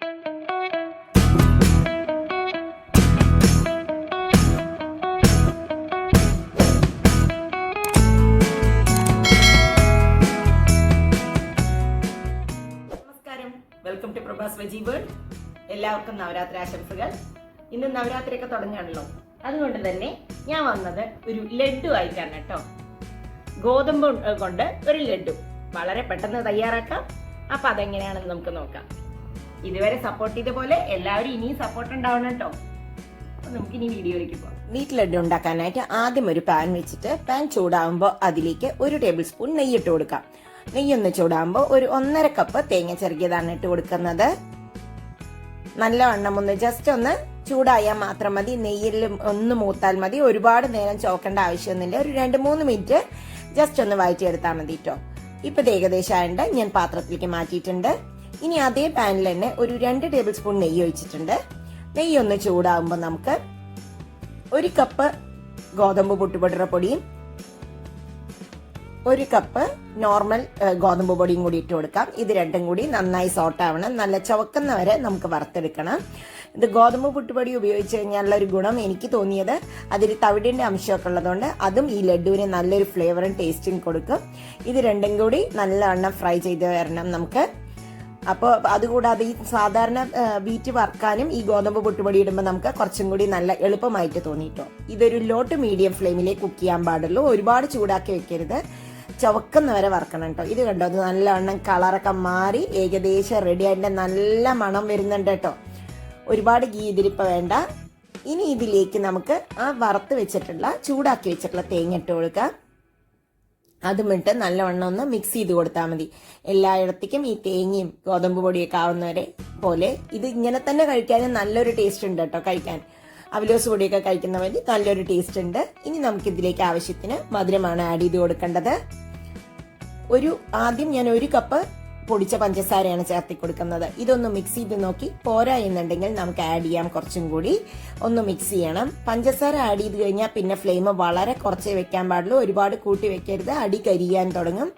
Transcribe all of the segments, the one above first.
Welcome to Prabhas veggie world. എല്ലാവർക്കും നവരാത്രി ആശംസകൾ. ഇന്ന് നവരാത്രിയൊക്കെ തുടങ്ങുകയാണല്ലോ, അതുകൊണ്ട് തന്നെ ഞാൻ വന്നത് ഒരു ലഡു ആയിട്ടാണ് കേട്ടോ. ഗോതമ്പ് കൊണ്ട് ഒരു ലഡു വളരെ പെട്ടെന്ന് തയ്യാറാക്കാം. അപ്പൊ അതെങ്ങനെയാണെന്ന് നമുക്ക് നോക്കാം. ഇതുവരെ സപ്പോർട്ട് ചെയ്ത പോലെ എല്ലാവരും ഇനിയും സപ്പോർട്ട് ഉണ്ടാവണം കേട്ടോ. അപ്പൊ നമുക്ക് ഇനി വീഡിയോയിലേക്ക് പോകാം. വീട്ടിൽ ലഡു ഉണ്ടാക്കാനായിട്ട് ആദ്യം ഒരു പാൻ വെച്ചിട്ട് പാൻ ചൂടാവുമ്പോൾ അതിലേക്ക് 1 ടേബിൾ സ്പൂൺ നെയ്യ് ഇട്ട് കൊടുക്കാം. നെയ്യൊന്ന് ചൂടാകുമ്പോൾ ഒരു 1.5 കപ്പ് തേങ്ങ ചെറുകിയതാണ് ഇട്ട് കൊടുക്കുന്നത്. നല്ലവണ്ണം ഒന്ന് ജസ്റ്റ് ഒന്ന് ചൂടായാൽ മാത്രം മതി. നെയ്യിൽ ഒന്ന് മൂത്താൽ മതി. ഒരുപാട് നേരം ചോക്കേണ്ട ആവശ്യമൊന്നുമില്ല. ഒരു 2-3 മിനിറ്റ് ജസ്റ്റ് ഒന്ന് വഴറ്റിയെടുത്താൽ മതി കേട്ടോ. ഇപ്പൊ ഏകദേശം ആയിട്ട് ഞാൻ പാത്രത്തിലേക്ക് മാറ്റിയിട്ടുണ്ട്. ഇനി അതേ പാനിൽ തന്നെ ഒരു 2 ടേബിൾ സ്പൂൺ നെയ്യ് ഒഴിച്ചിട്ടുണ്ട്. നെയ്യ് ഒന്ന് ചൂടാകുമ്പോൾ നമുക്ക് 1 കപ്പ് ഗോതമ്പ് പൊട്ടുപൊടിയുടെ പൊടിയും 1 കപ്പ് നോർമൽ ഗോതമ്പ് പൊടിയും കൂടി ഇട്ട് കൊടുക്കാം. ഇത് രണ്ടും കൂടി നന്നായി സോട്ടാവണം. നല്ല ചുവക്കുന്ന വരെ നമുക്ക് വറുത്തെടുക്കണം. ഇത് ഗോതമ്പ് പുട്ടുപൊടി ഉപയോഗിച്ച് കഴിഞ്ഞാലുള്ള ഒരു ഗുണം എനിക്ക് തോന്നിയത് അതിൽ തവിടിന്റെ അംശമൊക്കെ ഉള്ളതുകൊണ്ട് അതും ഈ ലഡുവിന് നല്ലൊരു ഫ്ലേവറും ടേസ്റ്റും കൊടുക്കും. ഇത് രണ്ടും കൂടി നല്ലവണ്ണം ഫ്രൈ ചെയ്ത് വരണം നമുക്ക്. അപ്പോൾ അതുകൂടാതെ ഈ സാധാരണ വീറ്റ് വറുക്കാനും ഈ ഗോതമ്പ് പുട്ടുപൊടി ഇടുമ്പോൾ നമുക്ക് കുറച്ചും കൂടി നല്ല എളുപ്പമായിട്ട് തോന്നിട്ടോ. ഇതൊരു ലോ ടു മീഡിയം ഫ്ലെയിമിലേ കുക്ക് ചെയ്യാൻ പാടുള്ളൂ. ഒരുപാട് ചൂടാക്കി വെക്കരുത്. ചുവക്കുന്ന വരെ വറക്കണം കേട്ടോ. ഇത് കണ്ടോ, അത് നല്ലവണ്ണം കളറൊക്കെ മാറി ഏകദേശം റെഡി ആയിട്ട് നല്ല മണം വരുന്നുണ്ട് കേട്ടോ. ഒരുപാട് ഗീ ഇതിലിപ്പോ വേണ്ട. ഇനി ഇതിലേക്ക് നമുക്ക് ആ വറുത്ത് വെച്ചിട്ടുള്ള ചൂടാക്കി വെച്ചിട്ടുള്ള തേങ്ങ ഇട്ട് കൊടുക്കാം. അതും ഇട്ട് നല്ലവണ്ണം ഒന്ന് മിക്സ് ചെയ്ത് കൊടുത്താൽ മതി. എല്ലായിടത്തേക്കും ഈ തേങ്ങയും ഗോതമ്പ് പൊടിയൊക്കെ ആവുന്നവരെ പോലെ. ഇത് ഇങ്ങനെ തന്നെ കഴിക്കാനും നല്ലൊരു ടേസ്റ്റ് ഉണ്ട് കേട്ടോ. കഴിക്കാൻ അവലോസ് പൊടിയൊക്കെ കഴിക്കുന്ന വഴി നല്ലൊരു ടേസ്റ്റ് ഉണ്ട്. ഇനി നമുക്ക് ഇതിലേക്ക് ആവശ്യത്തിന് മധുരമാണ് ആഡ് ചെയ്ത് കൊടുക്കേണ്ടത്. ആദ്യം ഞാൻ 1 കപ്പ് പൊടിച്ച പഞ്ചസാരയാണ് ചേർത്തി കൊടുക്കുന്നത്. ഇതൊന്ന് മിക്സ് ചെയ്ത് നോക്കി പോരാ എന്നുണ്ടെങ്കിൽ നമുക്ക് ആഡ് ചെയ്യാം. കുറച്ചും കൂടി ഒന്ന് മിക്സ് ചെയ്യണം. പഞ്ചസാര ആഡ് ചെയ്ത് കഴിഞ്ഞാൽ പിന്നെ ഫ്ലെയിം വളരെ കുറച്ചേ വെക്കാൻ പാടുള്ളൂ. ഒരുപാട് കൂട്ടി വെക്കരുത്, അടി കരിയാൻ തുടങ്ങും.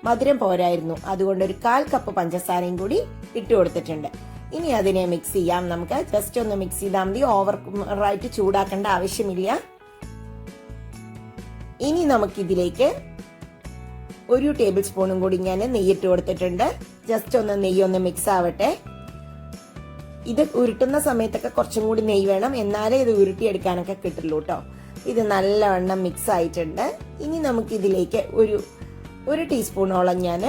മധുരം പോരായിരുന്നു, അതുകൊണ്ട് ഒരു 1/4 കപ്പ് പഞ്ചസാരയും കൂടി ഇട്ട് കൊടുത്തിട്ടുണ്ട്. ഇനി അതിനെ മിക്സ് ചെയ്യാം. നമുക്ക് ജസ്റ്റ് ഒന്ന് മിക്സ് ചെയ്താൽ മതി. ഓവറായിട്ട് ചൂടാക്കേണ്ട ആവശ്യമില്ല. ഇനി നമുക്കിതിലേക്ക് 1 ടേബിൾ സ്പൂണും കൂടി ഞാൻ നെയ്യിട്ട് കൊടുത്തിട്ടുണ്ട്. ജസ്റ്റ് ഒന്ന് നെയ്യൊന്ന് മിക്സ് ആവട്ടെ. ഇത് ഉരുട്ടുന്ന സമയത്തൊക്കെ കുറച്ചും കൂടി നെയ്യ് വേണം, എന്നാലേ ഇത് ഉരുട്ടിയെടുക്കാനൊക്കെ കിട്ടുള്ളൂ കേട്ടോ. ഇത് നല്ലവണ്ണം മിക്സ് ആയിട്ടുണ്ട്. ഇനി നമുക്കിതിലേക്ക് ഒരു ടീസ്പൂണോളം ഞാൻ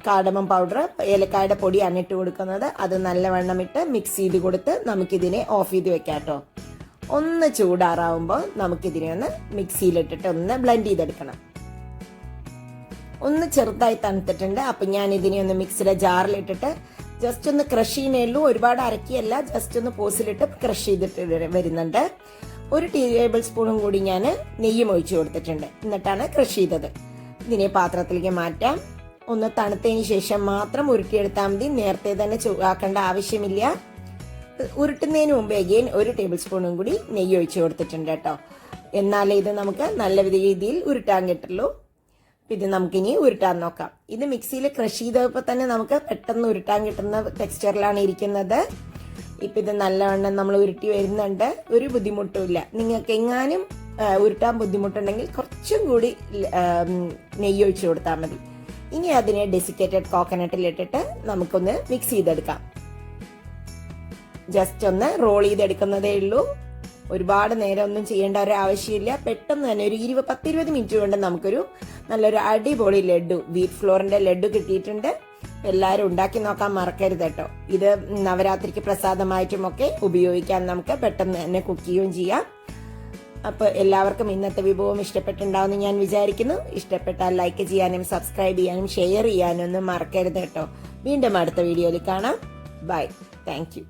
കാർഡമം പൗഡർ, ഏലക്കായുടെ പൊടിയാണ് ഇട്ട് കൊടുക്കുന്നത്. അത് നല്ലവണ്ണം ഇട്ട് മിക്സ് ചെയ്ത് കൊടുത്ത് നമുക്കിതിനെ ഓഫ് ചെയ്ത് വെക്കാം കേട്ടോ. ഒന്ന് ചൂടാറാവുമ്പോൾ നമുക്കിതിനെ ഒന്ന് മിക്സിയിലിട്ടിട്ട് ഒന്ന് ബ്ലെൻഡ് ചെയ്തെടുക്കണം. ഒന്ന് ചെറുതായി തണുത്തിട്ടുണ്ട്. അപ്പൊ ഞാൻ ഇതിനെ ഒന്ന് മിക്സിയുടെ ജാറിലിട്ടിട്ട് ജസ്റ്റ് ഒന്ന് ക്രഷ് ചെയ്യുന്നേയുള്ളൂ. ഒരുപാട് അരക്കിയല്ല, ജസ്റ്റ് ഒന്ന് പോസിലിട്ട് ക്രഷ് ചെയ്തിട്ട് വരുന്നുണ്ട്. 1 ടേബിൾ സ്പൂണും കൂടി ഞാൻ നെയ്യും ഒഴിച്ചു കൊടുത്തിട്ടുണ്ട്. എന്നിട്ടാണ് ക്രഷ് ചെയ്തത്. ഇതിനെ പാത്രത്തിലേക്ക് മാറ്റാം. ഒന്ന് തണുത്തതിന് ശേഷം മാത്രം ഉരുട്ടിയെടുത്താൽ മതി. നേരത്തെ തന്നെ ചൂടാക്കേണ്ട ആവശ്യമില്ല. ഉരുട്ടുന്നതിന് മുമ്പ് അഗെയിൻ 1 ടേബിൾ സ്പൂണും കൂടി നെയ്യ് ഒഴിച്ചു കൊടുത്തിട്ടുണ്ട് കേട്ടോ. എന്നാലേ ഇത് നമുക്ക് നല്ല രീതിയിൽ ഉരുട്ടാൻ കിട്ടുള്ളൂ. ഇത് നമുക്കിനി ഉരുട്ടാൻ നോക്കാം. ഇത് മിക്സിയിൽ ക്രഷ് ചെയ്തപ്പോൾ തന്നെ നമുക്ക് പെട്ടെന്ന് ഉരുട്ടാൻ കിട്ടുന്ന ടെക്സ്ചറിലാണ് ഇരിക്കുന്നത്. ഇപ്പൊ ഇത് നല്ലവണ്ണം നമ്മൾ ഉരുട്ടി വരുന്നുണ്ട്. ഒരു ബുദ്ധിമുട്ടുമില്ല. നിങ്ങൾക്ക് എങ്ങാനും ഉരുട്ടാൻ ബുദ്ധിമുട്ടുണ്ടെങ്കിൽ കുറച്ചും കൂടി നെയ്യ് ഒഴിച്ചു കൊടുത്താൽ മതി. ഇനി അതിനെ ഡെസിക്കേറ്റഡ് കോക്കനട്ടിലിട്ടിട്ട് നമുക്കൊന്ന് മിക്സ് ചെയ്തെടുക്കാം. ജസ്റ്റ് ഒന്ന് റോൾ ചെയ്തെടുക്കുന്നതേ ഉള്ളൂ. ഒരുപാട് നേരം ഒന്നും ചെയ്യേണ്ട ഒരു ആവശ്യമില്ല. പെട്ടെന്ന് തന്നെ ഒരു 10-20 മിനിറ്റ് കൊണ്ട് നമുക്കൊരു നല്ലൊരു അടിപൊളി ലഡു, വീറ്റ് ഫ്ലോറിന്റെ ലഡു കിട്ടിയിട്ടുണ്ട്. എല്ലാവരും ഉണ്ടാക്കി നോക്കാൻ മറക്കരുത് കേട്ടോ. ഇത് നവരാത്രിക്ക് പ്രസാദമായിട്ടുമൊക്കെ ഉപയോഗിക്കാൻ നമുക്ക് പെട്ടെന്ന് തന്നെ കുക്ക് ചെയ്യുകയും ചെയ്യാം. അപ്പൊ എല്ലാവർക്കും ഇന്നത്തെ വിഭവം ഇഷ്ടപ്പെട്ടുണ്ടാവുമെന്ന് ഞാൻ വിചാരിക്കുന്നു. ഇഷ്ടപ്പെട്ടാൽ ലൈക്ക് ചെയ്യാനും സബ്സ്ക്രൈബ് ചെയ്യാനും ഷെയർ ചെയ്യാനും ഒന്നും മറക്കരുത് കേട്ടോ. വീണ്ടും അടുത്ത വീഡിയോയിൽ കാണാം. ബൈ. Thank you.